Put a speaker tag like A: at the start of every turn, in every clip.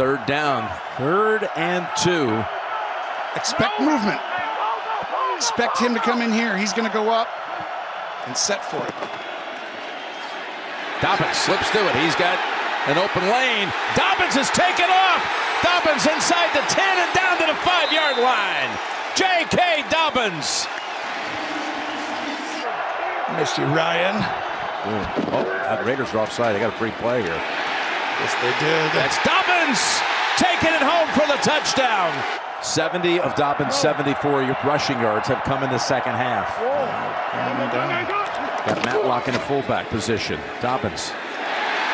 A: Third down, 3rd and 2.
B: Expect movement. Expect him to come in here. He's going to go up and set for it.
A: Dobbins slips through it. He's got an open lane. Dobbins is taken off. Dobbins inside the 10 and down to the 5-yard line. J.K. Dobbins.
B: Missed you, Ryan.
A: Oh, the Raiders are offside. They got a free play here.
B: Yes, they did.
A: That's Dobbins taking it home for the touchdown. 70 of Dobbins' 74 rushing yards have come in the second half. Got Matlock in a fullback position. Dobbins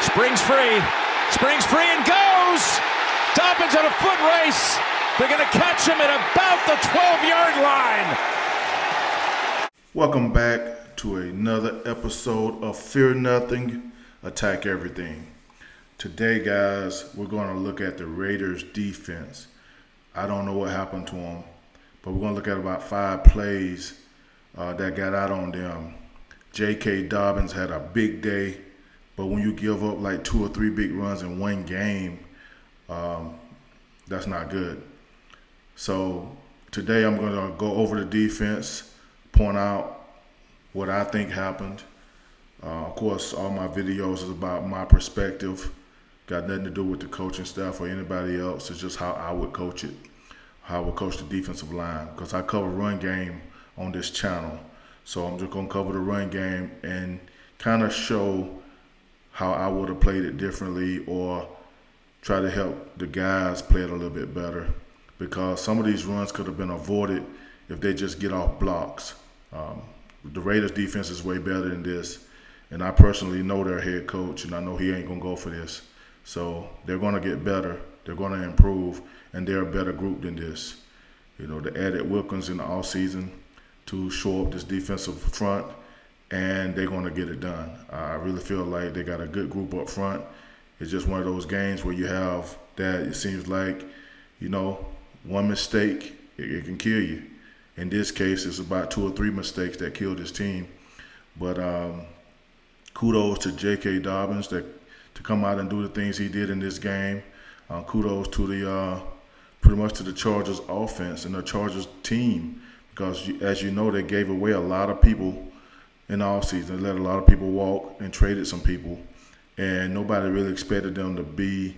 A: springs free and goes. Dobbins on a foot race. They're going to catch him at about the 12-yard line.
C: Welcome back to another episode of Fear Nothing, Attack Everything. Today, guys, we're going to look at the Raiders' defense. I don't know what happened to them, but we're going to look at about 5 plays that got out on them. J.K. Dobbins had a big day, but when you give up like 2 or 3 big runs in one game, that's not good. So today I'm going to go over the defense, point out what I think happened. Of course, all my videos is about my perspective. Got nothing to do with the coaching staff or anybody else. It's just how I would coach it, how I would coach the defensive line, because I cover run game on this channel. So I'm just going to cover the run game and kind of show how I would have played it differently or try to help the guys play it a little bit better, because some of these runs could have been avoided if they just get off blocks. The Raiders defense is way better than this, and I personally know their head coach, and I know he ain't going to go for this. So they're going to get better, they're going to improve, and they're a better group than this. You know, they added Wilkins in the offseason to shore up this defensive front, and they're going to get it done. I really feel like they got a good group up front. It's just one of those games where you have that, it seems like, you know, one mistake, it can kill you. In this case, it's about 2 or 3 mistakes that killed this team. But kudos to J.K. Dobbins to come out and do the things he did in this game. Kudos to the pretty much to the Chargers offense and the Chargers team, because as you know, they gave away a lot of people in the offseason. They let a lot of people walk and traded some people, and nobody really expected them to be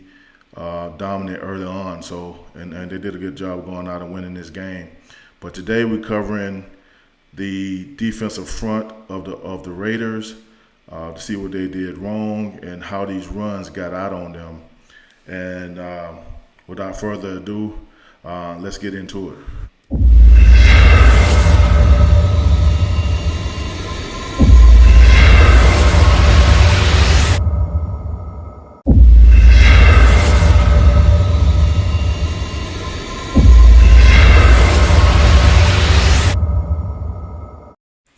C: dominant early on. So and they did a good job going out and winning this game. But today we're covering the defensive front of the Raiders to see what they did wrong and how these runs got out on them. And without further ado, let's get into it.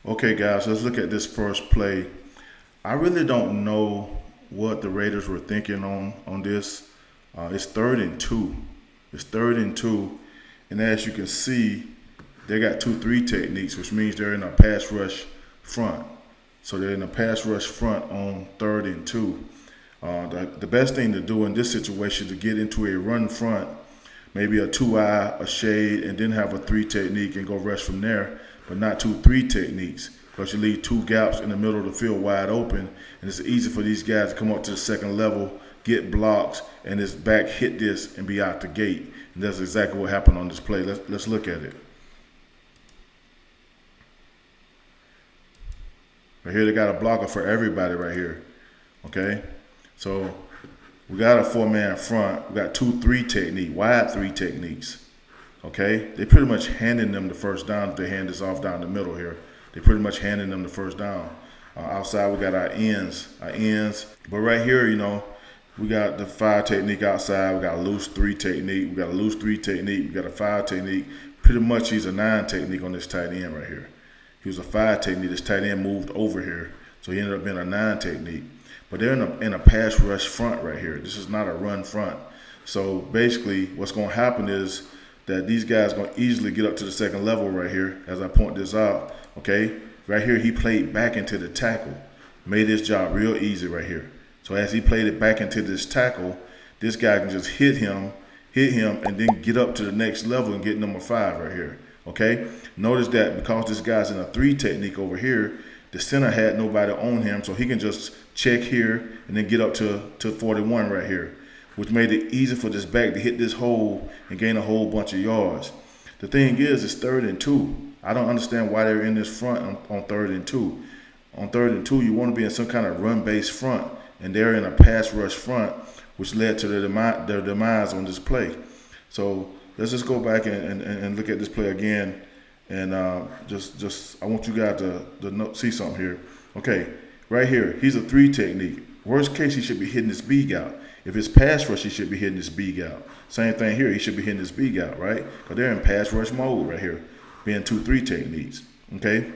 C: Okay, guys, let's look at this first play. I really don't know what the Raiders were thinking on this. It's 3rd and 2. It's 3rd and 2. And as you can see, they got 2-3 techniques, which means they're in a pass rush front. So they're in a pass rush front on 3rd and 2. The best thing to do in this situation is to get into a run front, maybe a 2-eye, a shade, and then have a 3 technique and go rush from there, but not 2-3 techniques, because you leave 2 gaps in the middle of the field wide open, and it's easy for these guys to come up to the second level, get blocks, and his back hit this and be out the gate. And that's exactly what happened on this play. Let's look at it. Right here, they got a blocker for everybody right here. Okay, so we got a 4-man front. We got 2-3 technique, wide 3 techniques. Okay, they pretty much handing them the first down if they hand this off down the middle here. They pretty much handing them the first down. Outside, we got our ends. But right here, you know, we got the 5 technique outside. We got a loose 3 technique. We got a loose 3 technique. We got a 5 technique. Pretty much he's a 9 technique on this tight end right here. He was a 5 technique. This tight end moved over here, so he ended up being a 9 technique. But they're in a pass rush front right here. This is not a run front. So basically, what's going to happen is that these guys are going to easily get up to the second level right here, as I point this out. Okay, right here he played back into the tackle, made his job real easy right here. So as he played it back into this tackle, this guy can just hit him, and then get up to the next level and get number 5 right here. Okay? Notice that because this guy's in a 3 technique over here, the center had nobody on him, so he can just check here and then get up to 41 right here, which made it easy for this back to hit this hole and gain a whole bunch of yards. The thing is, it's 3rd and 2. I don't understand why they're in this front on 3rd and 2. On 3rd and 2, you want to be in some kind of run-based front, and they're in a pass rush front, which led to their demise on this play. So let's just go back and look at this play again. And just I want you guys to see something here. Okay, right here, he's a 3 technique. Worst case, he should be hitting this B out. If it's pass rush, he should be hitting this B out. Same thing here, he should be hitting this B out, right? Because they're in pass rush mode right here, being 2-3 techniques. Okay,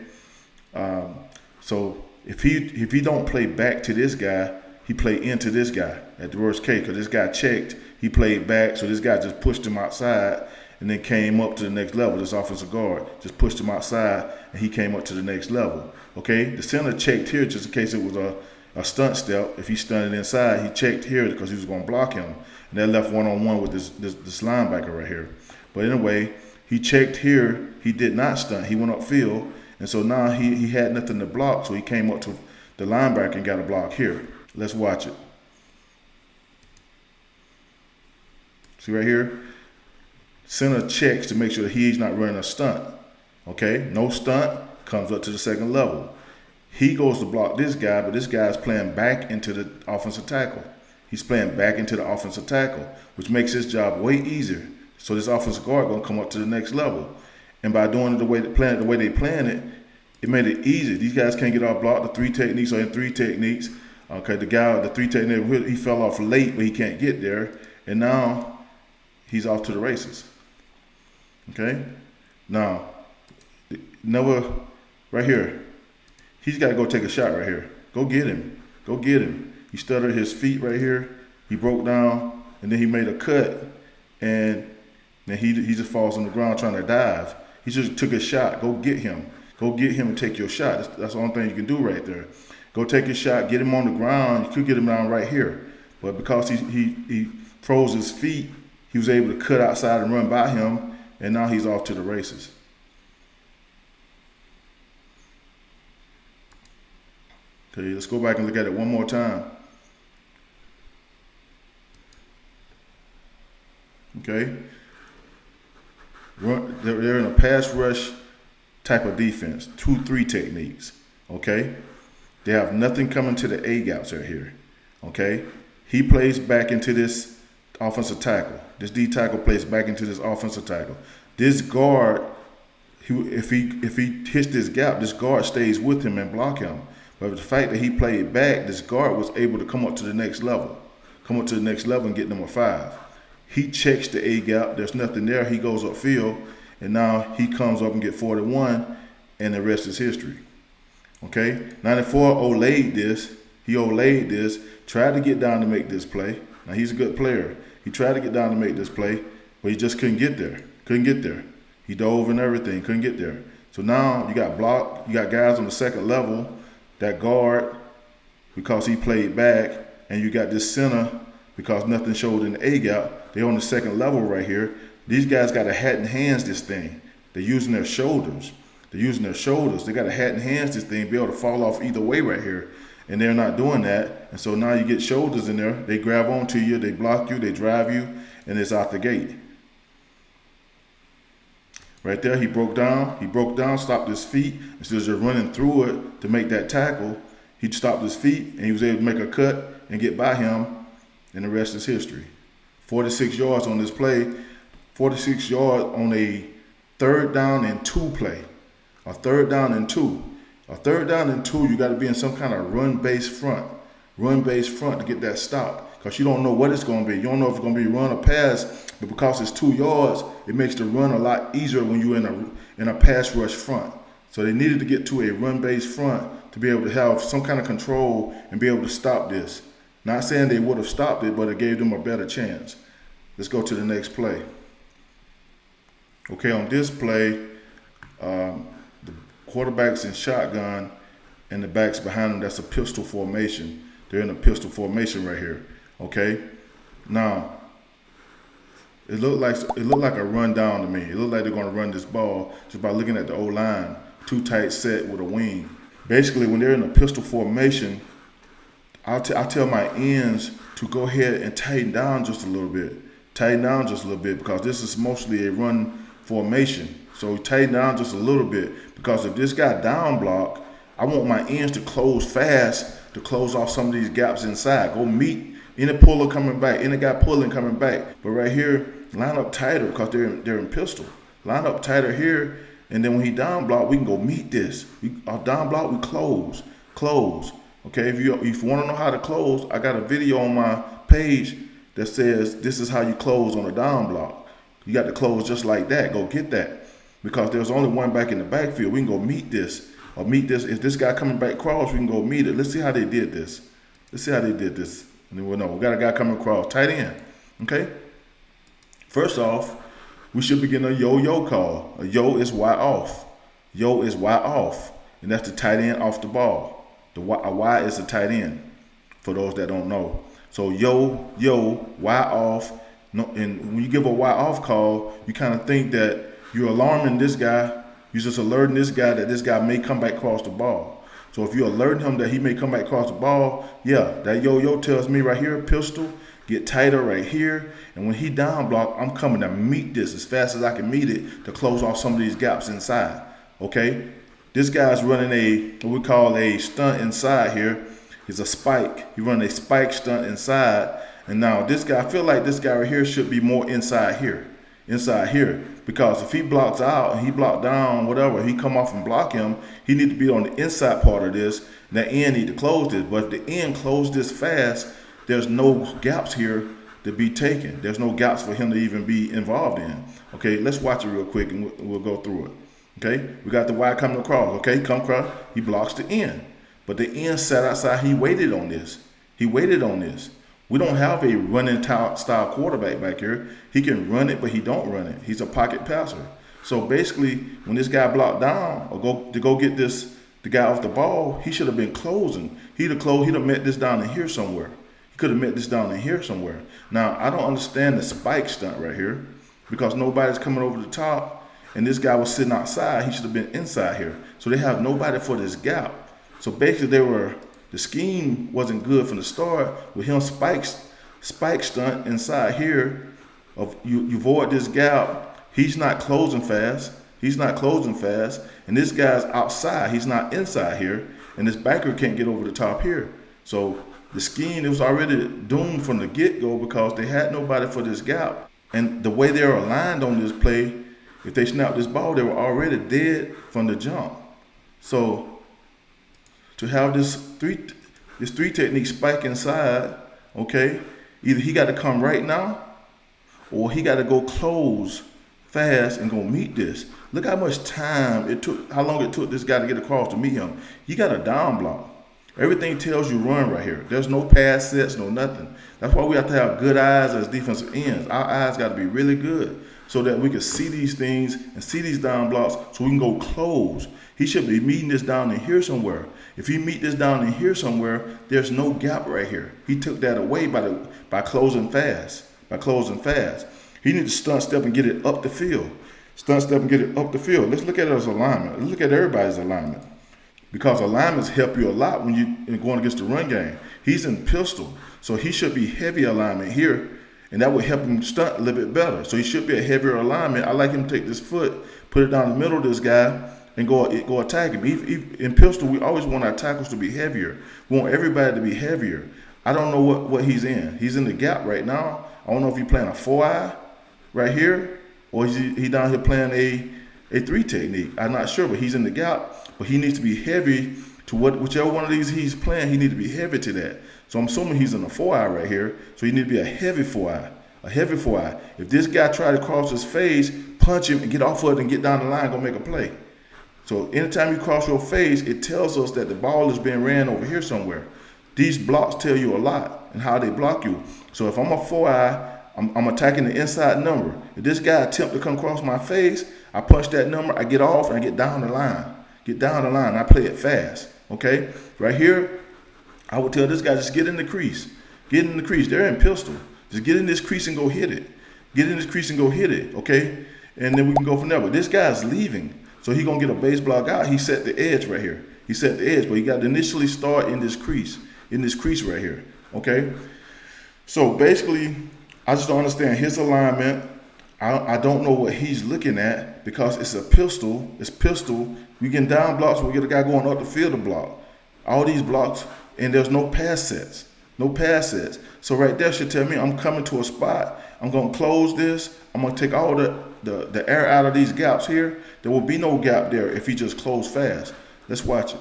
C: so if he don't play back to this guy, he played into this guy at the worst case. Because this guy checked, he played back, so this guy just pushed him outside. And then came up to the next level. This offensive guard just pushed him outside, and he came up to the next level. Okay, the center checked here just in case it was a stunt step. If he stunted inside, he checked here because he was going to block him, and that left one-on-one with this linebacker right here. But anyway, he checked here. He did not stunt. He went upfield, and so now he had nothing to block, so he came up to the linebacker and got a block here. Let's watch it. See right here? Center checks to make sure that he's not running a stunt. Okay, no stunt, comes up to the 2nd level. He goes to block this guy, but this guy's playing back into the offensive tackle. He's playing back into the offensive tackle, which makes his job way easier. So this offensive guard gonna come up to the next level. And by doing it the way they plan it, it made it easy. These guys can't get off block. The 3 techniques are in 3 techniques. Okay, the guy, the 3 technique, he fell off late, but he can't get there. And now he's off to the races. Okay, now right here, he's got to go take a shot right here. Go get him. Go get him. He stuttered his feet right here. He broke down, and then he made a cut, and then he just falls on the ground trying to dive. He just took a shot. Go get him. Go get him and take your shot. That's the only thing you can do right there. Go take your shot. Get him on the ground. You could get him down right here, but because he froze his feet, he was able to cut outside and run by him. And now he's off to the races. Okay, let's go back and look at it one more time. Okay. They're in a pass rush type of defense, 2-3 techniques. Okay. They have nothing coming to the A-gaps right here. Okay. He plays back into this offensive tackle. This D tackle plays back into this offensive tackle. This guard, if he hits this gap, this guard stays with him and block him. But the fact that he played back, this guard was able to come up to the next level. And get number 5. He checks the A gap. There's nothing there. He goes upfield, and now he comes up and get 41, and the rest is history. Okay? 94 olayed this. He olayed this, tried to get down to make this play. Now, he's a good player. He tried to get down to make this play, but he just couldn't get there. He dove and everything, couldn't get there. So now you got block, you got guys on the 2nd level that guard because he played back, and you got this center because nothing showed in the A gap. They're on the 2nd level right here. These guys got to hat and hands this thing. They're using their shoulders. They got to hat and hands this thing, be able to fall off either way right here. And they're not doing that. And so now you get shoulders in there. They grab onto you, they block you, they drive you, and it's out the gate. Right there, he broke down, stopped his feet. Instead of just running through it to make that tackle, he stopped his feet, and he was able to make a cut and get by him, and the rest is history. 46 yards on this play, 46 yards on a 3rd down and 2 play. A 3rd down and 2. A 3rd down and 2, you got to be in some kind of run-based front to get that stop, because you don't know what it's going to be. You don't know if it's going to be run or pass, but because it's 2 yards, it makes the run a lot easier when you're in a pass rush front. So they needed to get to a run-based front to be able to have some kind of control and be able to stop this. Not saying they would have stopped it, but it gave them a better chance. Let's go to the next play. Okay, on this play, the quarterback's in shotgun, and the back's behind him. That's a pistol formation. They're in a pistol formation right here. Okay, Now, it looked like a run down to me. It looked like they're going to run this ball just by looking at the O-line, too tight set with a wing. Basically, when they're in a pistol formation, I tell my ends to go ahead and tighten down just a little bit. Tighten down just a little bit because this is mostly a run formation. So tighten down just a little bit because if this guy down block, I want my ends to close fast to close off some of these gaps inside. Go meet any puller coming back, any guy pulling coming back. But right here, line up tighter because they're in pistol. Line up tighter here, and then when he down block, we can go meet this. Our down block, we close. Okay, if you want to know how to close, I got a video on my page that says this is how you close on a down block. You got to close just like that. Go get that. Because there's only one back in the backfield. We can go meet this. Or meet this. If this guy coming back across, we can go meet it. Let's see how they did this. And then we'll know. We got a guy coming across. Tight end. Okay? First off, we should be getting a yo-yo call. A yo is Y off. Yo is Y off. And that's the tight end off the ball. A Y is the tight end, for those that don't know. So yo, Y off. No, and when you give a Y off call, you kind of think that you're alarming this guy. You're just alerting this guy that this guy may come back across the ball. So if you're alerting him that he may come back across the ball, yeah, that yo tells me right here, pistol, get tighter right here. And when he down block, I'm coming to meet this as fast as I can meet it to close off some of these gaps inside. Okay? This guy's running what we call a stunt inside here. It's a spike. He's running a spike stunt inside. And now this guy, I feel like this guy right here should be more inside here. Because if he blocks out and he block down, whatever, he come off and block him, he need to be on the inside part of this. And that end need to close this. But if the end close this fast, there's no gaps here to be taken. There's no gaps for him to even be involved in. Okay, let's watch it real quick and we'll go through it. Okay, we got the Y coming across. Okay, come across, he blocks the end. But the end sat outside, he waited on this. We don't have a running style quarterback back here. He can run it, but he don't run it. He's a pocket passer. So basically, when this guy blocked down or go get the guy off the ball, he should have been closing. He'd have met this down in here somewhere. He could have met this down in here somewhere. Now, I don't understand the spike stunt right here because nobody's coming over the top. And this guy was sitting outside. He should have been inside here. So they have nobody for this gap. So basically, the scheme wasn't good from the start with him spike stunt inside here. Of you void this gap. He's not closing fast. And this guy's outside. He's not inside here. And this backer can't get over the top here. So the scheme, it was already doomed from the get-go because they had nobody for this gap. And the way they're aligned on this play, if they snapped this ball, they were already dead from the jump. So to have this three technique spike inside, okay, either he got to come right now or he got to go close fast and go meet this. Look how much time it took, how long it took this guy to get across to meet him. You got a down block. Everything tells you run right here. There's no pass sets, no nothing. That's why we have to have good eyes as defensive ends. Our eyes got to be really good so that we can see these things and see these down blocks so we can go close. He should be meeting this down in here somewhere. If he meet this down in here somewhere, there's no gap right here. He took that away by closing fast. He needs to stunt step and get it up the field. Let's look at his alignment. Let's look at everybody's alignment. Because alignments help you a lot when you're going against the run game. He's in pistol, so he should be heavy alignment here, and that would help him stunt a little bit better. So he should be a heavier alignment. I like him to take this foot, put it down the middle of this guy, and go attack him. In pistol, we always want our tackles to be heavier. We want everybody to be heavier. I don't know what he's in. He's in the gap right now. I don't know if he's playing a 4-eye right here, or he down here playing a 3 technique. I'm not sure, but he's in the gap. But he needs to be heavy to whichever one of these he's playing, he needs to be heavy to that. So I'm assuming he's in a 4-eye right here. So he needs to be a heavy 4-eye. If this guy try to cross his face, punch him and get off of it and get down the line, go make a play. So anytime you cross your face, it tells us that the ball is being ran over here somewhere. These blocks tell you a lot and how they block you. So if I'm a 4-eye, I'm attacking the inside number. If this guy attempt to come across my face, I punch that number, I get off and I get down the line. I play it fast, okay? Right here, I would tell this guy just get in the crease. They're in pistol. Just get in this crease and go hit it. Get in this crease and go hit it, okay? And then we can go from there. But this guy's leaving, so he's going to get a base block out. He set the edge right here. He set the edge, but he got to initially start in this crease right here, okay? So basically, I just don't understand his alignment. I don't know what he's looking at because it's a pistol. It's pistol. We get down blocks, we get a guy going up the field to block. All these blocks, and there's no pass sets. No pass sets. So right there should tell me I'm coming to a spot. I'm going to close this. I'm going to take all the air out of these gaps here. There will be no gap there if he just closed fast. Let's watch it.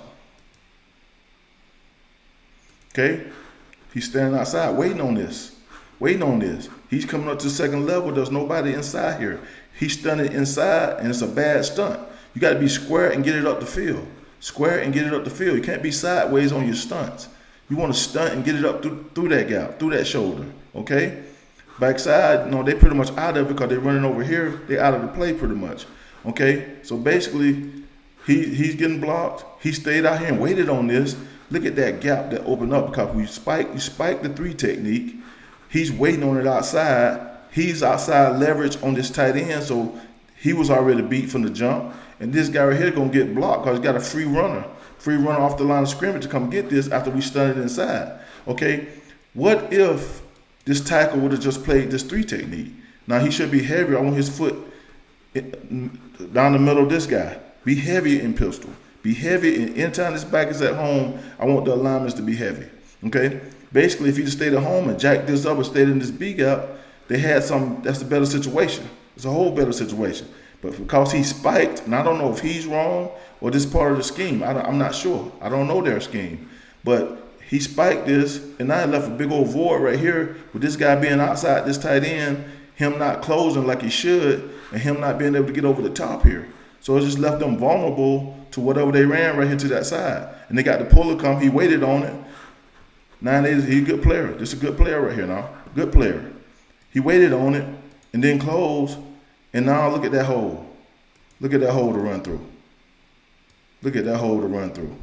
C: Okay? He's standing outside waiting on this. Waiting on this. He's coming up to the second level. There's nobody inside here. He's stunting inside, and it's a bad stunt. You got to be square and get it up the field. Square and get it up the field. You can't be sideways on your stunts. You want to stunt and get it up through that gap, through that shoulder, okay? Backside, they pretty much out of it because they're running over here. They're out of the play pretty much, okay? So basically, he's getting blocked. He stayed out here and waited on this. Look at that gap that opened up because you spike the 3 technique. He's waiting on it outside. He's outside leverage on this tight end, so he was already beat from the jump. And this guy right here is going to get blocked because he's got a free runner off the line of scrimmage to come get this after we stunned it inside. Okay, what if this tackle would have just played this 3 technique? Now he should be heavier. I want his foot down the middle of this guy. Be heavy in pistol. Be heavy, and anytime this back is at home, I want the alignments to be heavy. Okay? Basically, if he just stayed at home and jacked this up and stayed in this B gap, they had that's a better situation. It's a whole better situation. But because he spiked, and I don't know if he's wrong or this part of the scheme, I'm not sure. I don't know their scheme. But he spiked this, and now it left a big old void right here with this guy being outside this tight end, him not closing like he should, and him not being able to get over the top here. So it just left them vulnerable to whatever they ran right here to that side. And they got the puller come. He waited on it. 9 days, he's a good player. This is a good player right here now. Good player. He waited on it and then closed. And now look at that hole. Look at that hole to run through. Look at that hole to run through.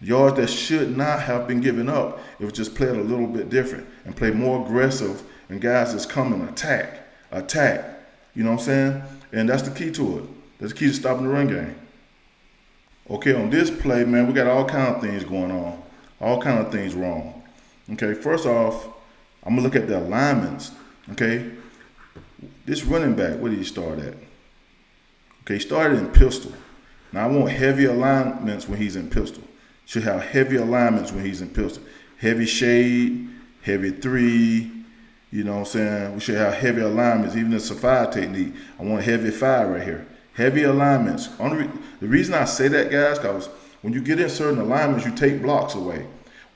C: Yards that should not have been given up if it just played a little bit different and played more aggressive and guys that's coming attack. You know what I'm saying? And that's the key to it. That's the key to stopping the run game. Okay, on this play, man, we got all kind of things going on. All kind of things wrong. Okay, first off, I'm going to look at the alignments. Okay, this running back, where did he start at? Okay, he started in pistol. Now, I want heavy alignments when he's in pistol. Should have heavy alignments when he's in pistol. Heavy shade, heavy 3, you know what I'm saying? We should have heavy alignments, even the Safari technique. I want heavy 5 right here. Heavy alignments. The reason I say that, guys, because when you get in certain alignments, you take blocks away.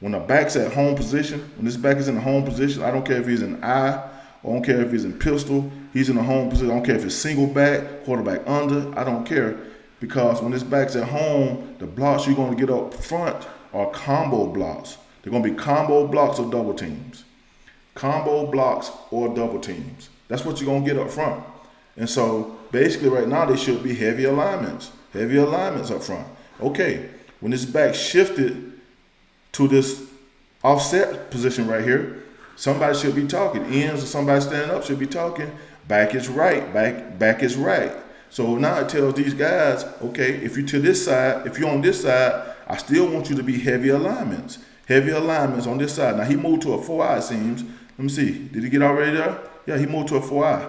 C: When the back's at home position, when this back is in the home position, I don't care if he's in I, I don't care if he's in pistol, he's in the home position. I don't care if it's single back, quarterback under, I don't care. Because when this back's at home, the blocks you're going to get up front are combo blocks. They're going to be combo blocks or double teams. Combo blocks or double teams. That's what you're going to get up front. And so basically right now they should be heavy alignments. Heavy alignments up front. Okay, when this back shifted to this offset position right here, somebody should be talking. Ends or somebody standing up should be talking. Back is right. Back is right. So now it tells these guys, okay, if you're to this side, if you're on this side, I still want you to be heavy alignments. Heavy alignments on this side. Now he moved to a 4-eye, it seems. Let me see. Did he get already there? Yeah, he moved to a 4-eye.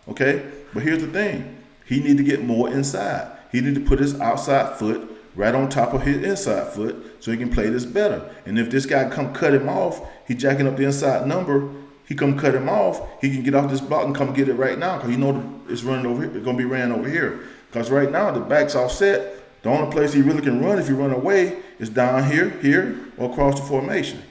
C: Okay? But here's the thing. He need to get more inside. He need to put his outside foot right on top of his inside foot so he can play this better. And if this guy come cut him off, he jacking up the inside number, he come cut him off, he can get off this block and come get it right now because you know it's running over here. It's going to be ran over here. Because right now the back's offset. The only place he really can run if he run away is down here, or across the formation.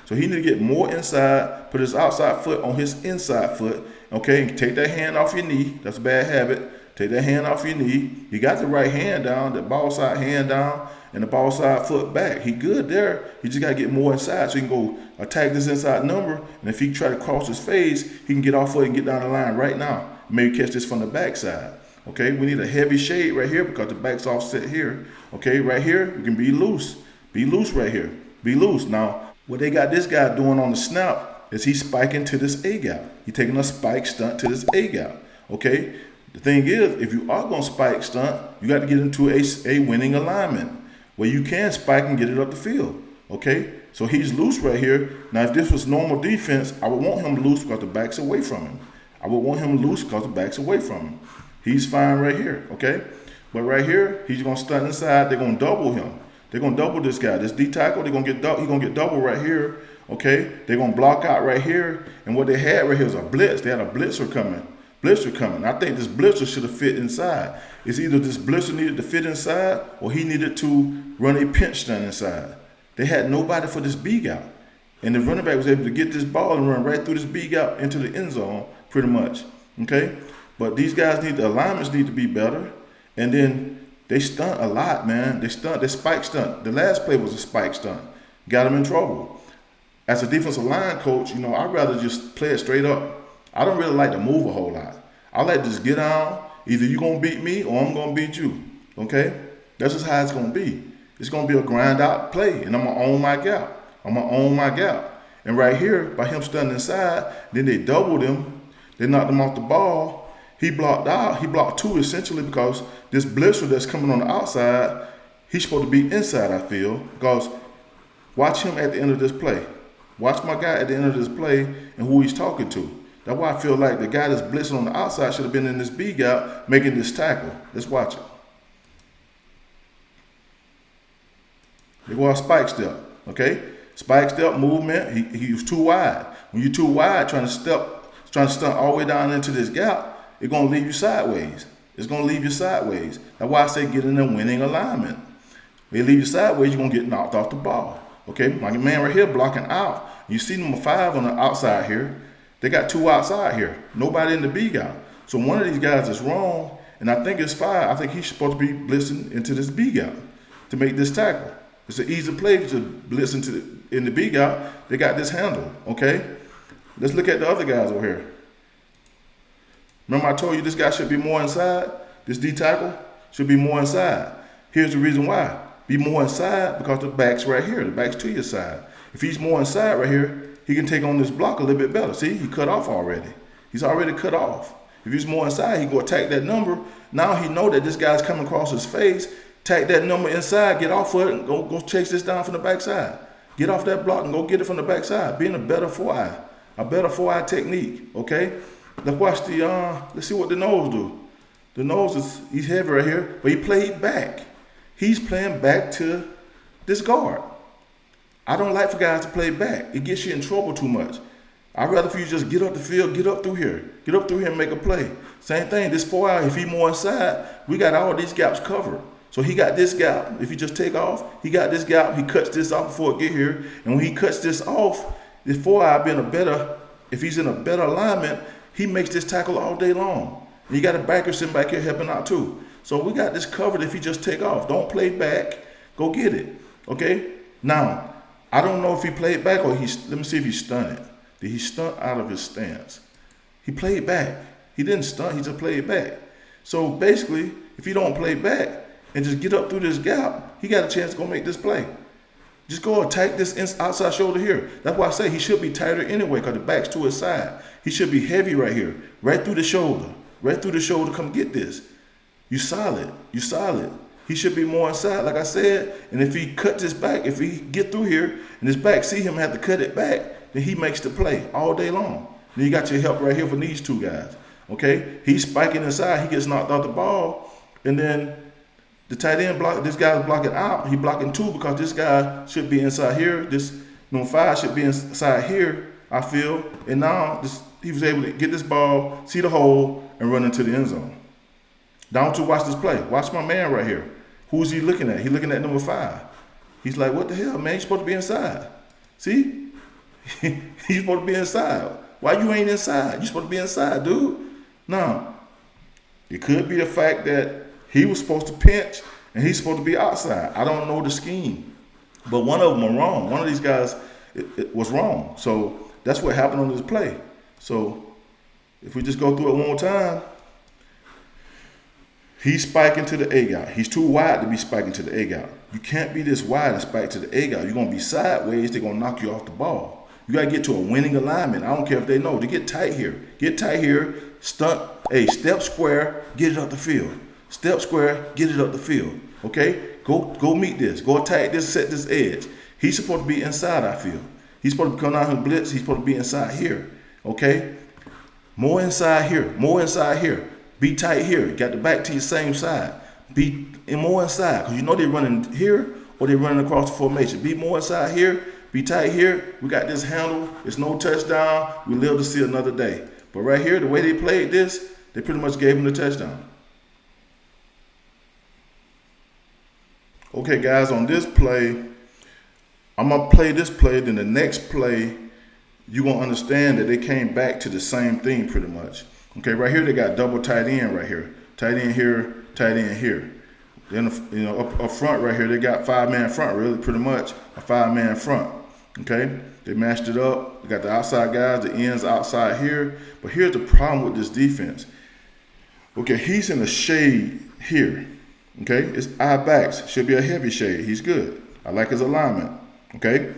C: So he need to get more inside, put his outside foot on his inside foot, okay, and take that hand off your knee. That's a bad habit. Take that hand off your knee. You got the right hand down, the ball side hand down, and the ball side foot back. He good there. He just got to get more inside so he can go attack this inside number. And if he try to cross his face, he can get off foot and get down the line right now. Maybe catch this from the backside. Okay, we need a heavy shade right here because the back's offset here. Okay, right here, you can be loose. Be loose right here. Be loose. Now, what they got this guy doing on the snap, is he's spiking to this A gap. He's taking a spike stunt to this A gap. Okay? The thing is, if you are going to spike stunt, you got to get into a winning alignment where you can spike and get it up the field. Okay? So he's loose right here. Now, if this was normal defense, I would want him loose because the back's away from him. I would want him loose because the back's away from him. He's fine right here. Okay? But right here, he's going to stunt inside. They're going to double him. They're going to double this guy. This D tackle, he's going to get double right here. Okay? They're going to block out right here. And what they had right here is a blitz. They had a blitzer coming. I think this blitzer should have fit inside. It's either this blitzer needed to fit inside or he needed to run a pinch stunt inside. They had nobody for this B gap. And the running back was able to get this ball and run right through this B gap into the end zone pretty much. Okay? But these guys the alignments need to be better. And then they stunt a lot, man. They spike stunt. The last play was a spike stunt. Got them in trouble. As a defensive line coach, I'd rather just play it straight up. I don't really like to move a whole lot. I like to just get down. Either you're going to beat me or I'm going to beat you. Okay? That's just how it's going to be. It's going to be a grind out play, and I'm going to own my gap. And right here, by him stunting inside, then they doubled him. They knocked him off the ball. He blocked out. He blocked two essentially because this blitzer that's coming on the outside, he's supposed to be inside, I feel, because watch him at the end of this play. Watch my guy at the end of this play and who he's talking to. That's why I feel like the guy that's blitzing on the outside should have been in this B gap making this tackle. Let's watch it. They go out spike step, okay? Spike step movement, he was too wide. When you're too wide, trying to stunt all the way down into this gap, it's going to leave you sideways. It's going to leave you sideways. That's why I say get in a winning alignment. They leave you sideways, you're going to get knocked off the ball. Okay, my man right here blocking out. You see number 5 on the outside here. They got 2 outside here. Nobody in the B gap. So one of these guys is wrong, and I think it's 5. I think he's supposed to be blitzing into this B gap to make this tackle. It's an easy play to blitz in the B gap. They got this handle, okay? Let's look at the other guys over here. Remember I told you this guy should be more inside? This D tackle should be more inside. Here's the reason why. Be more inside because the back's right here. The back's to your side. If he's more inside right here, he can take on this block a little bit better. See, he cut off already. He's already cut off. If he's more inside, he go attack that number. Now he know that this guy's coming across his face. Tack that number inside, get off of it, and go chase this down from the backside. Get off that block and go get it from the backside. Being a better 4-eye, a better 4-eye technique. Okay. Let's watch let's see what the nose do. The nose he's heavy right here, but he played back. He's playing back to this guard. I don't like for guys to play back. It gets you in trouble too much. I'd rather for you just get up the field, get up through here. Get up through here and make a play. Same thing, this 4-eye, if he more inside, we got all these gaps covered. So he got this gap. If you just take off, he got this gap. He cuts this off before it get here. And when he cuts this off, this 4-eye if he's in a better alignment, he makes this tackle all day long. And you got a backer sitting back here helping out too. So we got this covered if he just take off. Don't play back. Go get it. Okay? Now, I don't know if he played back or let me see if he stunned it. Did he stunt out of his stance? He played back. He didn't stunt, he just played back. So basically, if he don't play back and just get up through this gap, he got a chance to go make this play. Just go attack this outside shoulder here. That's why I say he should be tighter anyway because the back's to his side. He should be heavy right here, right through the shoulder. Right through the shoulder, come get this. You solid. He should be more inside, like I said. And if he cut this back, if he get through here and his back see him have to cut it back, then he makes the play all day long. Then you got your help right here from these 2 guys. Okay? He's spiking inside. He gets knocked off the ball. And then the tight end this guy's blocking out. He blocking 2 because this guy should be inside here. This number 5 should be inside here, I feel. And now he was able to get this ball, see the hole, and run into the end zone. Down to watch this play. Watch my man right here. Who's he looking at? He's looking at number 5. He's like, what the hell, man? You're supposed to be inside. See? He's supposed to be inside. Why you ain't inside? You're supposed to be inside, dude. Now, it could be the fact that he was supposed to pinch and he's supposed to be outside. I don't know the scheme. But one of them are wrong. One of these guys it was wrong. So that's what happened on this play. So if we just go through it one more time, he's spiking to the A gap. He's too wide to be spiking to the A gap. You can't be this wide and spike to the A gap. You're going to be sideways. They're going to knock you off the ball. You got to get to a winning alignment. I don't care if they know. To get tight here. Get tight here. Stunt. Hey, step square, get it up the field. Step square, get it up the field. Okay? Go meet this. Go attack this, set this edge. He's supposed to be inside, I feel. He's supposed to come out and blitz. He's supposed to be inside here. Okay? More inside here. More inside here. Be tight here. Got the back to your same side. Be more inside. Because you know they're running here or they're running across the formation. Be more inside here. Be tight here. We got this handle. It's no touchdown. We live to see another day. But right here, the way they played this, they pretty much gave him the touchdown. Okay, guys, on this play, I'm going to play this play. Then the next play, you're going to understand that they came back to the same thing pretty much. Okay, right here, they got double tight end right here. Tight end here, tight end here. Then, up front right here, they got 5-man front, really, pretty much a 5-man front. Okay, they matched it up. They got the outside guys, the ends outside here. But here's the problem with this defense. Okay, he's in a shade here. Okay, it's eye backs. Should be a heavy shade. He's good. I like his alignment. Okay,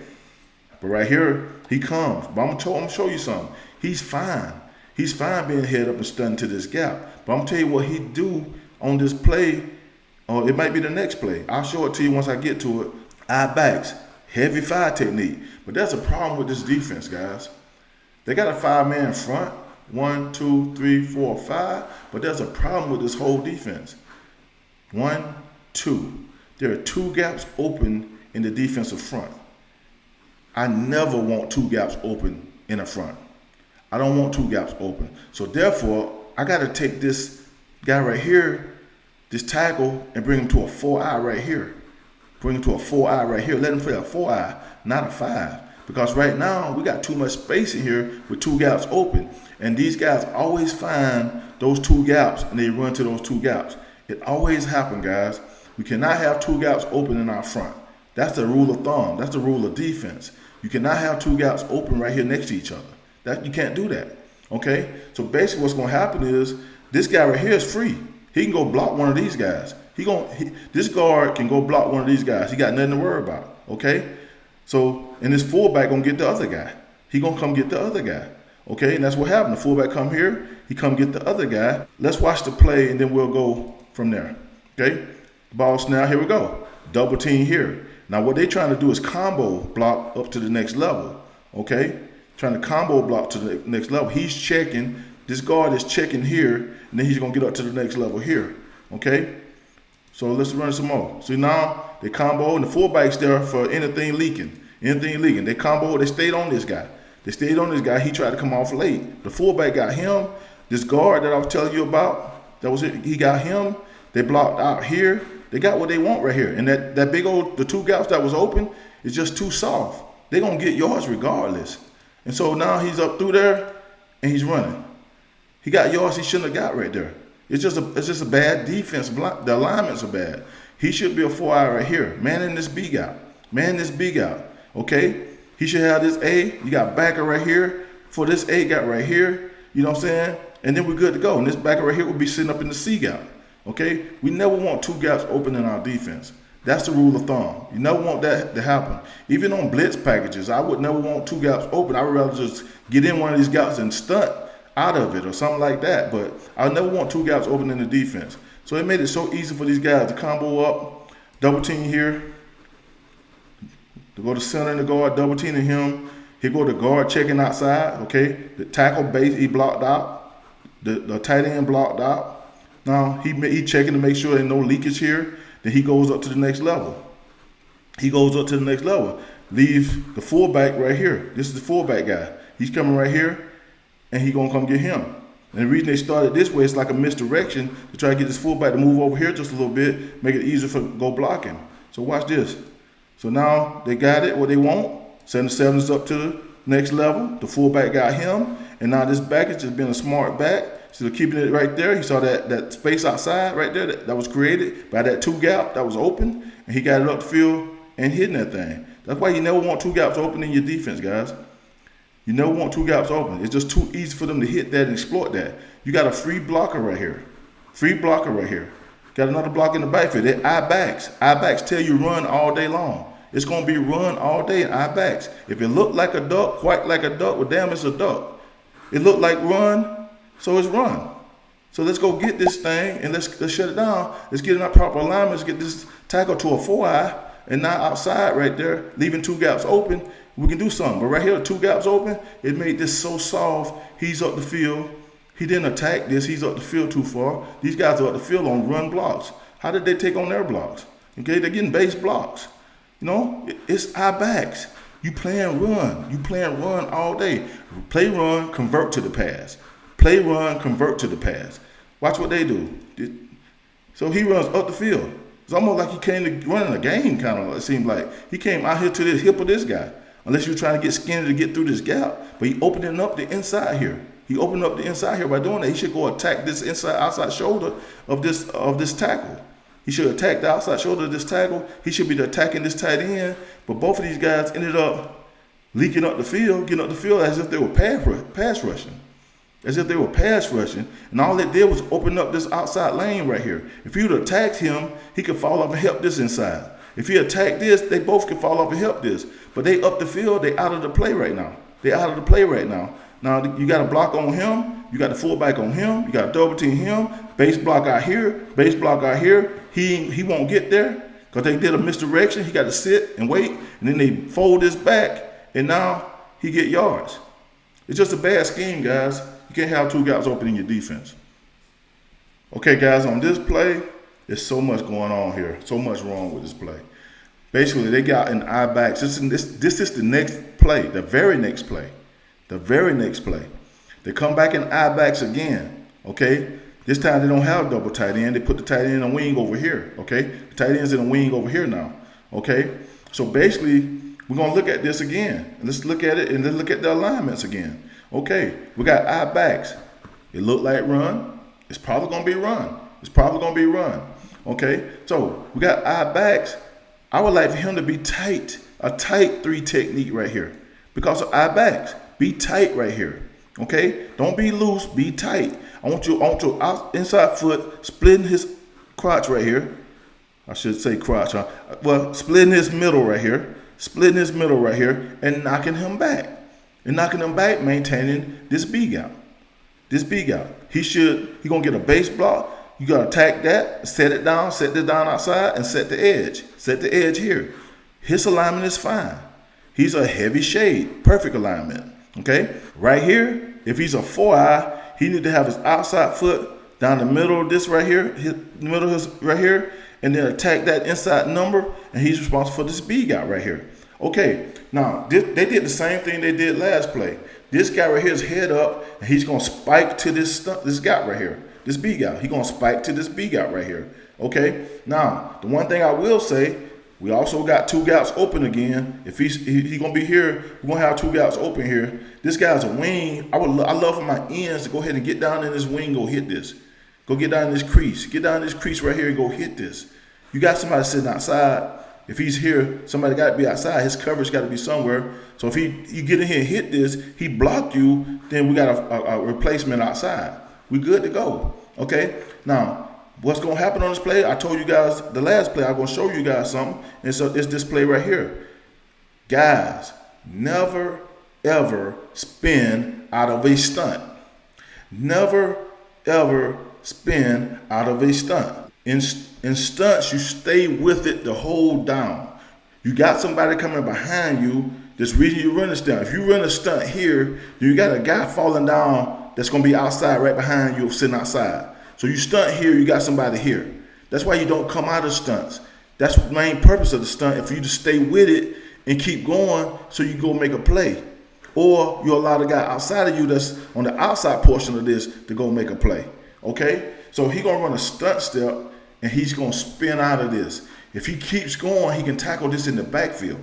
C: but right here, he comes. But I'm gonna show you something. He's fine. He's fine being head up and stunting to this gap. But I'm gonna tell you what he do on this play. Or it might be the next play. I'll show it to you once I get to it. Eye backs. Heavy fire technique. But that's a problem with this defense, guys. They got a 5-man front. 1, 2, 3, 4, 5. But there's a problem with this whole defense. 1, 2. There are 2 gaps open in the defensive front. I never want 2 gaps open in the front. I don't want 2 gaps open. So therefore, I got to take this guy right here, this tackle, and bring him to a 4-eye right here. Bring him to a 4-eye right here. Let him play a 4-eye, not a 5. Because right now, we got too much space in here with 2 gaps open. And these guys always find those 2 gaps, and they run to those 2 gaps. It always happens, guys. We cannot have 2 gaps open in our front. That's the rule of thumb. That's the rule of defense. You cannot have 2 gaps open right here next to each other. You can't do that. Okay? So basically what's going to happen is this guy right here is free. He can go block one of these guys. This guard can go block one of these guys. He got nothing to worry about. Okay? So, and this fullback going to get the other guy. He going to come get the other guy. Okay? And that's what happened. The fullback come here. He come get the other guy. Let's watch the play, and then we'll go from there. Okay? Ball snap. Here we go. Double team here. Now, what they're trying to do is combo block up to the next level. Okay? Trying to combo block to the next level. He's checking. This guard is checking here, and then he's going to get up to the next level here. Okay? So let's run some more. See, now they combo, and the fullback's there for anything leaking. Anything leaking. They combo. They stayed on this guy. He tried to come off late. The fullback got him. This guard that I was telling you about, that was it. He got him. They blocked out here. They got what they want right here. And that big old, the 2 gaps that was open is just too soft. They're going to get yards regardless. And so now he's up through there, and he's running. He got yards he shouldn't have got right there. It's just a bad defense. The alignments are bad. He should be a 4-eye right here. Man in this B gap. Okay? He should have this A. You got backer right here for this A gap right here. You know what I'm saying? And then we're good to go. And this backer right here will be sitting up in the C gap. Okay? We never want 2 gaps open in our defense. That's the rule of thumb. You never want that to happen. Even on blitz packages, I would never want 2 gaps open. I would rather just get in one of these gaps and stunt out of it or something like that. But I never want 2 gaps open in the defense. So it made it so easy for these guys to combo up, double team here, to go to center in the guard, double teaming him. He go to guard checking outside. Okay, the tackle base he blocked out, the tight end blocked out. Now he checking to make sure there's no leakage here. Then he goes up to the next level. Leave the fullback right here. This is the fullback guy. He's coming right here, and he's going to come get him. And the reason they started this way, it's like a misdirection to try to get this fullback to move over here just a little bit, make it easier for go block him. So watch this. So now they got it, what they want. 77 is up to the next level. The fullback got him. And now this back is just being a smart back. So they're keeping it right there. He saw that space outside right there that was created by that 2 gap that was open. And he got it up the field and hitting that thing. That's why you never want 2 gaps open in your defense, guys. You never want 2 gaps open. It's just too easy for them to hit that and exploit that. You got a free blocker right here. Got another block in the backfield. They're eye backs. Eye backs tell you run all day long. It's going to be run all day in our backs. If it looked like a duck, quite like a duck, well, damn, it's a duck. It looked like run, so it's run. So let's go get this thing and let's shut it down. Let's get in our proper alignment. Let's get this tackle to a 4-eye and not outside right there, leaving 2 gaps open. We can do something. But right here, 2 gaps open, it made this so soft. He's up the field. He didn't attack this. He's up the field too far. These guys are up the field on run blocks. How did they take on their blocks? Okay, they're getting base blocks. You know, it's our backs. You playing run. You playing run all day. Play run, convert to the pass. Play run, convert to the pass. Watch what they do. So he runs up the field. It's almost like he came to running a game, kind of, it seemed like. He came out here to the hip of this guy. Unless you're trying to get skinny to get through this gap. But he opening up the inside here. He opened up the inside here by doing that. He should go attack this outside shoulder of this tackle. He should attack the outside shoulder of this tackle. He should be attacking this tight end. But both of these guys ended up leaking up the field, getting up the field as if they were pass rushing. As if they were pass rushing. And all they did was open up this outside lane right here. If he would have attacked him, he could fall off and help this inside. If he attacked this, they both could fall off and help this. But they up the field, they out of the play right now. They out of the play right now. Now you got a block on him. You got the fullback on him. You got to double team him. Base block out here. Base block out here. He won't get there because they did a misdirection. He got to sit and wait. And then they fold this back. And now he get yards. It's just a bad scheme, guys. You can't have 2 guys open in your defense. Okay, guys, on this play, there's so much going on here. So much wrong with this play. Basically, they got in our backs. This is the next play, the very next play. The very next play. They come back in our backs again, okay? This time they don't have double tight end. They put the tight end in a wing over here, okay? The tight end's in a wing over here now, okay? So basically, we're going to look at this again. Let's look at it and let's look at the alignments again. Okay, we got our backs. It looked like run. It's probably going to be run. It's probably going to be run, okay? So we got our backs. I would like for him to be tight, a tight 3 technique right here because of our backs. Be tight right here, okay? Don't be loose, be tight. I want your inside foot splitting his crotch right here. I should say crotch, huh? Well, splitting his middle right here, and knocking him back. And knocking him back, maintaining this B gap. This B gap. He gonna get a base block. You gotta attack that, set it down outside, and set the edge. Set the edge here. His alignment is fine. He's a heavy shade, perfect alignment. Okay, right here, if he's a 4-eye, he need to have his outside foot down the middle of this right here, right here, and then attack that inside number, and he's responsible for this B gap right here. Okay, now they did the same thing they did last play. This guy right here is head up, and he's gonna spike to this gap right here, this B gap. He's gonna spike to this B gap right here. Okay, now the one thing I will say, we also got 2 gaps open again. If he's gonna be here, we're gonna have 2 gaps open here. This guy's a wing. I love for my ends to go ahead and get down in this wing, go hit this. Go get down in this crease. Get down in this crease right here and go hit this. You got somebody sitting outside. If he's here, somebody got to be outside. His coverage got to be somewhere. So if you get in here and hit this, he blocked you, then we got a replacement outside. We good to go. Okay? Now, what's going to happen on this play? I told you guys the last play, I'm going to show you guys something. And so it's this play right here. Guys, never, ever spin out of a stunt. Never, ever spin out of a stunt. In stunts, you stay with it the whole down. You got somebody coming behind you. That's the reason you run a stunt. If you run a stunt here, you got a guy falling down that's going to be outside right behind you, sitting outside. So you stunt here, you got somebody here. That's why you don't come out of stunts. That's the main purpose of the stunt, if you just stay with it and keep going so you go make a play. Or you allow the guy outside of you that's on the outside portion of this to go make a play. Okay? So he's going to run a stunt step and he's going to spin out of this. If he keeps going, he can tackle this in the backfield.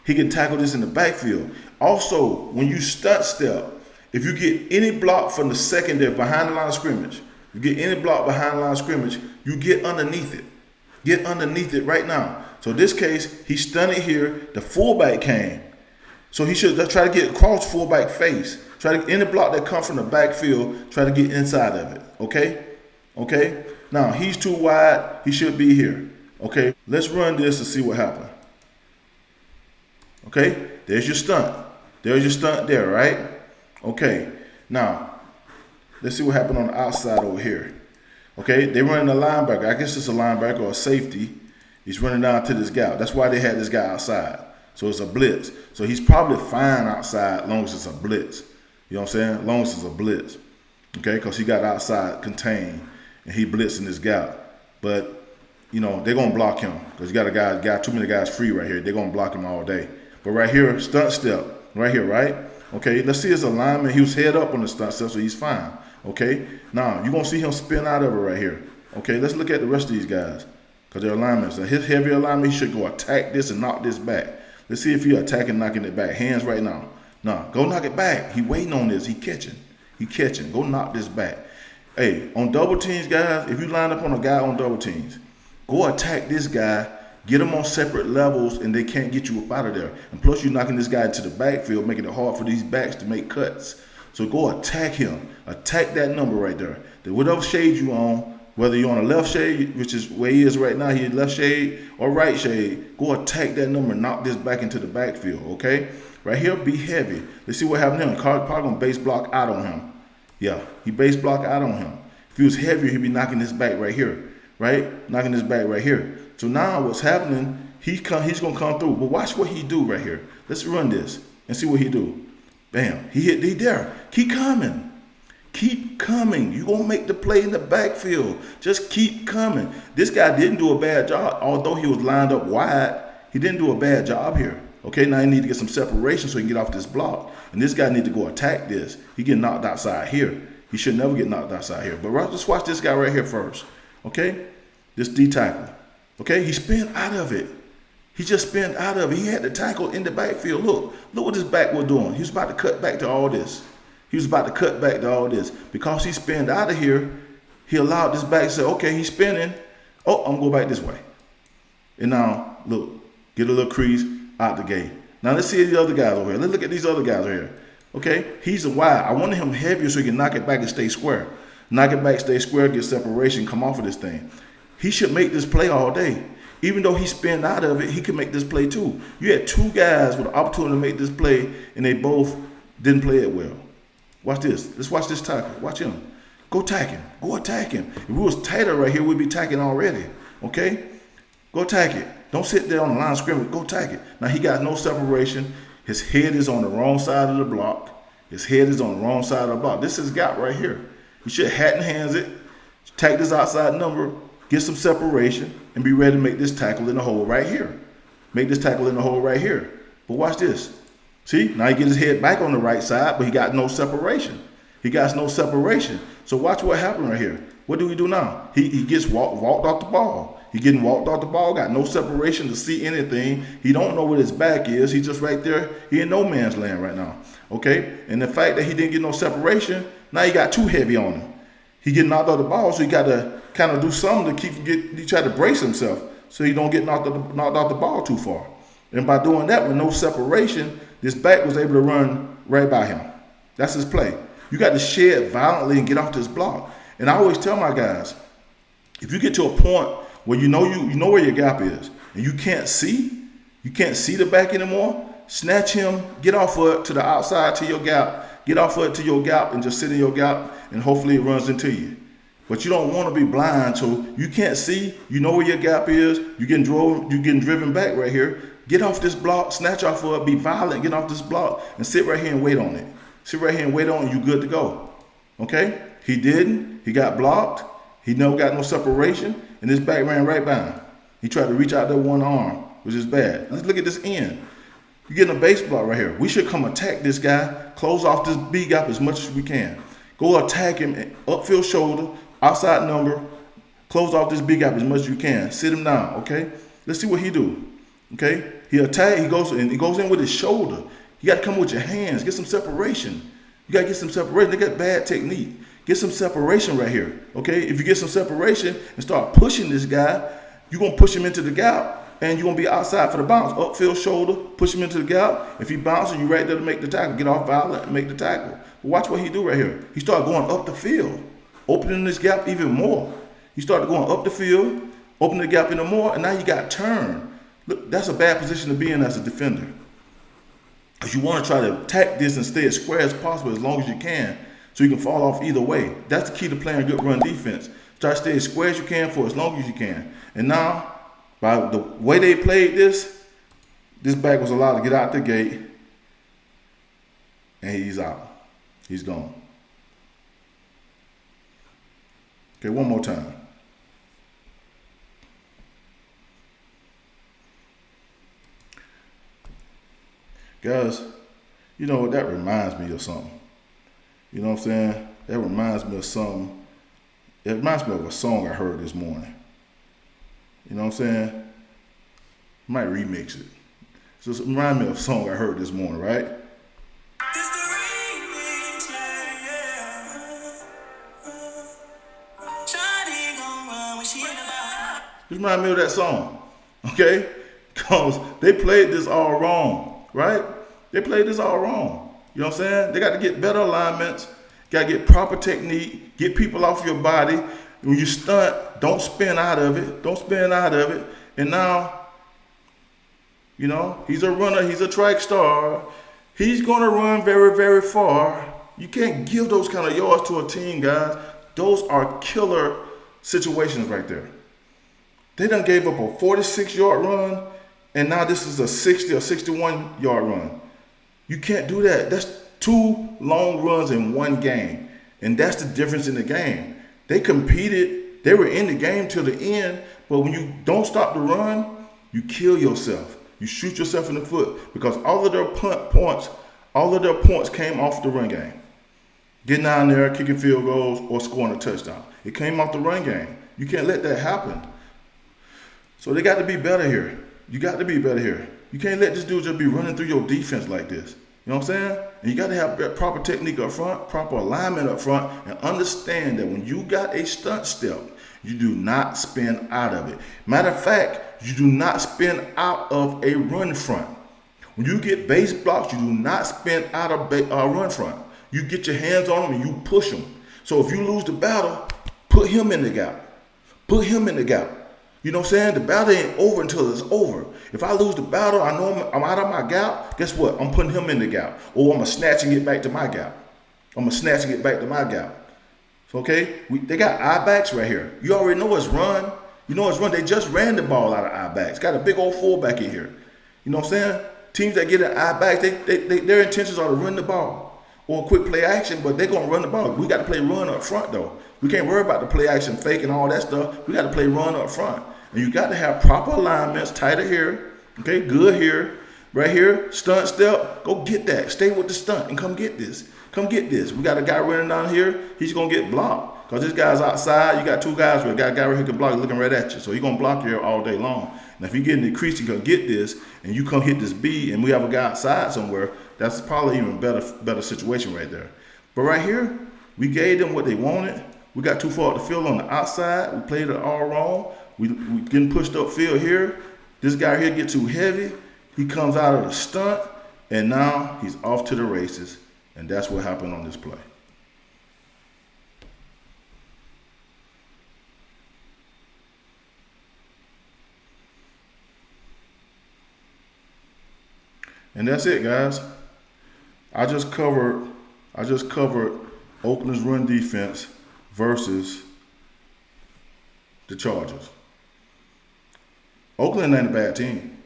C: He can tackle this in the backfield. Also, when you stunt step, if you get any block from the secondary behind the line of scrimmage, you get any block behind the line of scrimmage, you get underneath it. Get underneath it right now. So in this case, he stunned it here. The fullback came. So he should try to get across fullback face. Try to any block that comes from the backfield, try to get inside of it. Okay? Okay? Now, he's too wide. He should be here. Okay? Let's run this and see what happens. Okay, there's your stunt. There's your stunt there, right? Okay, now let's see what happened on the outside over here. Okay, they running a linebacker. I guess it's a linebacker or a safety. He's running down to this gap. That's why they had this guy outside. So it's a blitz. So he's probably fine outside as long as it's a blitz. You know what I'm saying? As long as it's a blitz. Okay, because he got outside contained and he blitzing this gap. But, you know, they're going to block him because you got too many guys free right here. They're going to block him all day. But right here, stunt step. Right here, right? Okay, let's see his alignment. He was head up on the stunt step, so he's fine. Okay, now you're going to see him spin out of it right here. Okay, let's look at the rest of these guys because their alignments. So his heavy alignment, he should go attack this and knock this back. Let's see if he's attacking, knocking it back. Hands right now. No, go knock it back. He waiting on this. He catching. He catching. Go knock this back. Hey, on double teams, guys, if you line up on a guy on double teams, go attack this guy. Get them on separate levels, and they can't get you up out of there. And plus, you're knocking this guy into the backfield, making it hard for these backs to make cuts. So go attack him. Attack that number right there. Whatever shade you on, whether you're on a left shade, which is where he is right now, he's left shade, or right shade, go attack that number and knock this back into the backfield, okay? Right here, be heavy. Let's see what happened to him. Carl probably going to base block out on him. Yeah, he base block out on him. If he was heavier, he'd be knocking this back right here, right? Knocking this back right here. So now what's happening, he's going to come through. But watch what he do right here. Let's run this and see what he do. Bam, he there. Keep coming. Keep coming. You're going to make the play in the backfield. Just keep coming. This guy didn't do a bad job. Although he was lined up wide, he didn't do a bad job here. Okay, now he need to get some separation so he can get off this block. And this guy need to go attack this. He get knocked outside here. He should never get knocked outside here. But just watch this guy right here first. Okay, this D tackle. Okay, he spun out of it. He just spun out of it. He had the tackle in the backfield. Look what this back was doing. He was about to cut back to all this. Because he spun out of here, he allowed this back to say, okay, he's spinning. Oh, I'm going to go back this way. And now, look, get a little crease out the gate. Now, let's see the other guys over here. Let's look at these other guys over here. Okay, he's a wide. I wanted him heavier so he can knock it back and stay square. Knock it back, stay square, get separation, come off of this thing. He should make this play all day. Even though he spun out of it, he can make this play too. You had two guys with the opportunity to make this play, and they both didn't play it well. Watch this. Let's watch this tackle. Watch him. Go tack him. Go attack him. If we was tighter right here, we'd be tacking already. Okay? Go tack it. Don't sit there on the line of scrimmage. Go tack it. Now, he got no separation. His head is on the wrong side of the block. This is his gap right here. He should hat and hands it, tack this outside number, get some separation, and be ready to make this tackle in the hole right here. But watch this. See, now he get his head back on the right side, but he got no separation. So watch what happened right here. What do we do now? He gets walked off the ball. He getting walked off the ball, got no separation to see anything. He don't know where his back is. He just right there. He in no man's land right now. Okay? And the fact that he didn't get no separation, now he got too heavy on him. He getting knocked off the ball, so he got to kind of do something to he try to brace himself so he don't get knocked off the ball too far. And by doing that with no separation, this back was able to run right by him. That's his play. You got to shed violently and get off this block. And I always tell my guys, if you get to a point where you know where your gap is and you can't see the back anymore, snatch him, get off of it to the outside to your gap, get off of it to your gap and just sit in your gap and hopefully it runs into you. But you don't want to be blind, so you can't see, you know where your gap is, you're getting driven back right here. Get off this block, snatch off of it, be violent, get off this block, and sit right here and wait on it. You good to go. Okay? He didn't. He got blocked. He never got no separation, and this back ran right by him. He tried to reach out there one arm, which is bad. Let's look at this end. You're getting a base block right here. We should come attack this guy, close off this B gap as much as we can. Go attack him, upfield shoulder, outside number, close off this B gap as much as you can. Sit him down, okay? Let's see what he do. Okay? He goes in with his shoulder. You got to come with your hands. Get some separation. You got to get some separation. They got bad technique. Get some separation right here. Okay? If you get some separation and start pushing this guy, you're going to push him into the gap, and you're going to be outside for the bounce. Upfield shoulder, push him into the gap. If he bounces, you're right there to make the tackle. Get off violent and make the tackle. But watch what he do right here. He started going up the field, opening this gap even more. He started going up the field, opening the gap even more, and now you got turned. Look, that's a bad position to be in as a defender. Because you want to try to attack this and stay as square as possible as long as you can, so you can fall off either way. That's the key to playing good run defense. Try to stay as square as you can for as long as you can. And now, by the way they played this back was allowed to get out the gate, and he's out. He's gone. Okay, one more time. Guys, you know what, that reminds me of something. You know what I'm saying? That reminds me of something. It reminds me of a song I heard this morning. You know what I'm saying? I might remix it. So it reminds me of a song I heard this morning, right? It reminds me of that song, okay? Because they played this all wrong, right? They played this all wrong. You know what I'm saying? They got to get better alignments, got to get proper technique, get people off your body. When you stunt, don't spin out of it. Don't spin out of it. And now, you know, he's a runner. He's a track star. He's going to run very, very far. You can't give those kind of yards to a team, guys. Those are killer situations right there. They done gave up a 46-yard run, and now this is a 60 or 61-yard run. You can't do that. That's 2 long runs in one game, and that's the difference in the game. They competed. They were in the game till the end, but when you don't stop the run, you kill yourself. You shoot yourself in the foot because all of their points came off the run game. Getting down there, kicking field goals, or scoring a touchdown. It came off the run game. You can't let that happen. So they got to be better here. You got to be better here. You can't let this dude just be running through your defense like this. You know what I'm saying? And you got to have proper technique up front, proper alignment up front, and understand that when you got a stunt step, you do not spin out of it. Matter of fact, you do not spin out of a run front. When you get base blocks, you do not spin out of a run front. You get your hands on them and you push them. So if you lose the battle, put him in the gap. Put him in the gap. You know what I'm saying? The battle ain't over until it's over. If I lose the battle, I know I'm out of my gap. Guess what? I'm putting him in the gap. Or I'm going to snatch and get back to my gap. So, okay? They got eye backs right here. You already know it's run. You know it's run. They just ran the ball out of eye backs. Got a big old fullback in here. You know what I'm saying? Teams that get an eye back, their intentions are to run the ball or quick play action, but they're going to run the ball. We got to play run up front, though. We can't worry about the play action fake and all that stuff. We got to play run up front. And you got to have proper alignments, tighter here, okay, good here, right here, stunt step, go get that. Stay with the stunt and come get this. Come get this. We got a guy running down here. He's going to get blocked because this guy's outside. You got 2 guys where got a guy right here can block looking right at you. So he's going to block you all day long. Now, if you get in the crease, you can get this, and you come hit this B, and we have a guy outside somewhere, that's probably even better situation right there. But right here, we gave them what they wanted. We got too far up the field on the outside. We played it all wrong. We getting pushed up field here. This guy here get too heavy. He comes out of the stunt, and now he's off to the races. And that's what happened on this play. And that's it, guys. I just covered Oakland's run defense versus the Chargers. Oakland ain't a bad team.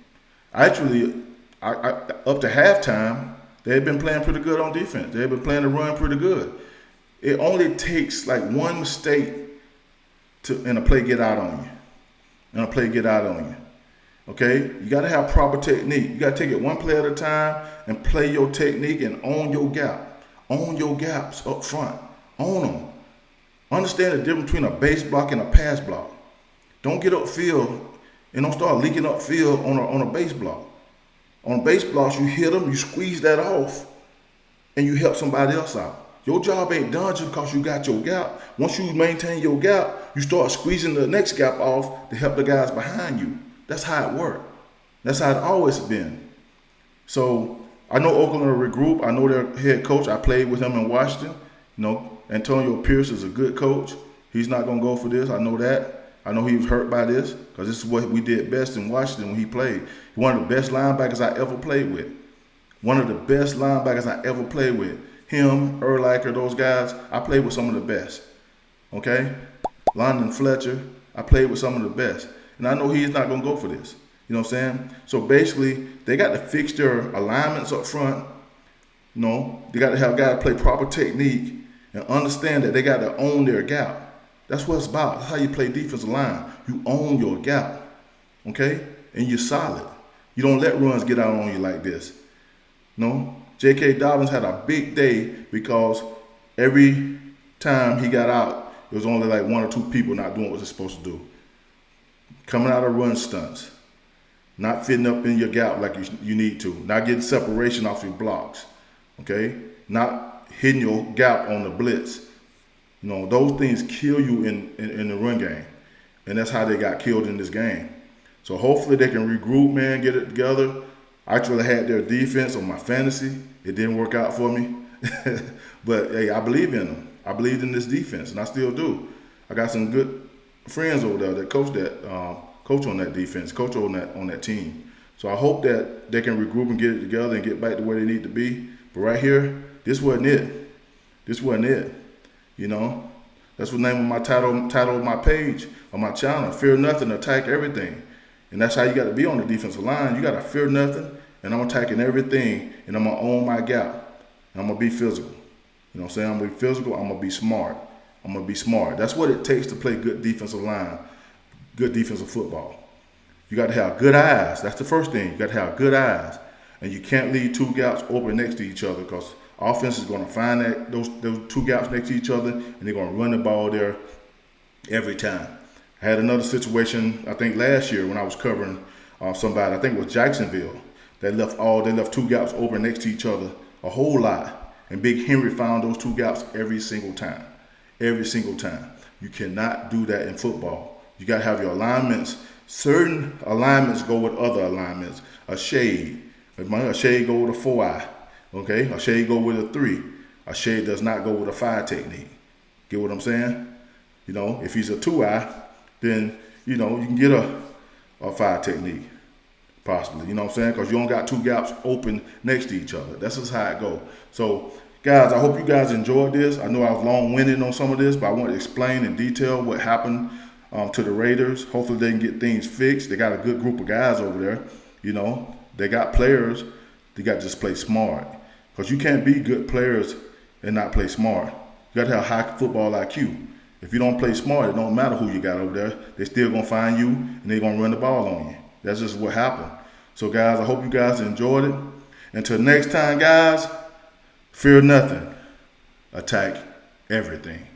C: Actually, up to halftime, they had been playing pretty good on defense. They had been playing the run pretty good. It only takes like one mistake and a play get out on you. Okay? You got to have proper technique. You got to take it one play at a time and play your technique and own your gap. Own your gaps up front. Own them. Understand the difference between a base block and a pass block. Don't get upfield and don't start leaking upfield on a base block. On base blocks, you hit them, you squeeze that off, and you help somebody else out. Your job ain't done just because you got your gap. Once you maintain your gap, you start squeezing the next gap off to help the guys behind you. That's how it worked. That's how it always been. So I know Oakland will regroup. I know their head coach. I played with him in Washington. You know, Antonio Pierce is a good coach. He's not going to go for this. I know that. I know he was hurt by this because this is what we did best in Washington when he played. He's one of the best linebackers I ever played with. One of the best linebackers I ever played with. Him, Urlacher, those guys, I played with some of the best. Okay? London Fletcher, I played with some of the best. And I know he's not going to go for this. You know what I'm saying? So basically, they got to fix their alignments up front. You know, they got to have guys play proper technique and understand that they got to own their gap. That's what it's about. That's how you play defensive line. You own your gap. Okay? And you're solid. You don't let runs get out on you like this. No? J.K. Dobbins had a big day because every time he got out, it was only like 1 or 2 people not doing what they're supposed to do. Coming out of run stunts. Not fitting up in your gap like you need to. Not getting separation off your blocks. Okay? Not hitting your gap on the blitz. You know, those things kill you in the run game. And that's how they got killed in this game. So hopefully they can regroup, man, get it together. I actually had their defense on my fantasy. It didn't work out for me. But, hey, I believe in them. I believed in this defense, and I still do. I got some good friends over there that coach on that defense, coach on that team. So I hope that they can regroup and get it together and get back to where they need to be. But right here, this wasn't it. This wasn't it. You know, that's what the name of my title of my page on my channel. Fear nothing, attack everything. And that's how you got to be on the defensive line. You got to fear nothing, and I'm attacking everything, and I'm going to own my gap. And I'm going to be physical. You know what I'm saying? I'm going to be physical. I'm going to be smart. I'm going to be smart. That's what it takes to play good defensive line, good defensive football. You got to have good eyes. That's the first thing. You got to have good eyes. And you can't leave 2 gaps open next to each other because offense is going to find those 2 gaps next to each other, and they're going to run the ball there every time. I had another situation, I think last year when I was covering somebody, I think it was Jacksonville. They left 2 gaps open next to each other a whole lot. And Big Henry found those 2 gaps every single time. Every single time. You cannot do that in football. You got to have your alignments. Certain alignments go with other alignments. A shade. A shade go with a 4-eye. Okay? A shade go with a 3. A shade does not go with a 5 technique. Get what I'm saying? You know, if he's a 2-eye, then, you know, you can get a 5 technique, possibly. You know what I'm saying? Because you don't got 2 gaps open next to each other. That's just how it goes. So, guys, I hope you guys enjoyed this. I know I was long-winded on some of this, but I want to explain in detail what happened to the Raiders. Hopefully they can get things fixed. They got a good group of guys over there. You know, they got players. They got to just play smart. Because you can't be good players and not play smart. You got to have high football IQ. If you don't play smart, it don't matter who you got over there. They're still going to find you, and they're going to run the ball on you. That's just what happened. So, guys, I hope you guys enjoyed it. Until next time, guys, fear nothing. Attack everything.